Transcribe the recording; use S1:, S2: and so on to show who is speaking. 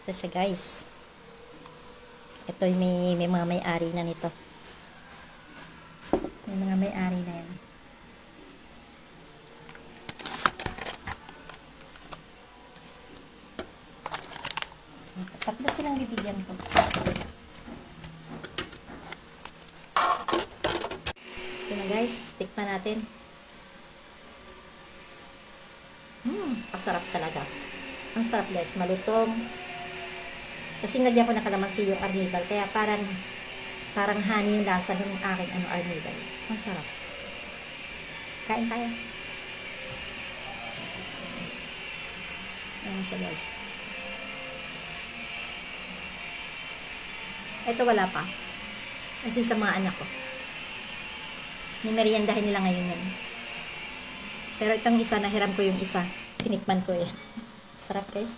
S1: Ito siya guys. Ito may mga may-ari na nito. May mga may-ari na yan. Tatlo silang bibigyan ko. Ito na guys, tikman natin. Pasarap talaga. Ang sarap guys, malutong. Kasi nagyan ko na kalamansi yung arnibal, kaya parang honey yung lasa ng aking arnibal. Ang sarap. Kain tayo. Ayan siya guys. Ito wala pa. Kasi sa mga anak ko. Nimeriendahin nila ngayon yan. Pero itong isa, nahiram ko yung isa. Tinikman ko yan. Sarap guys.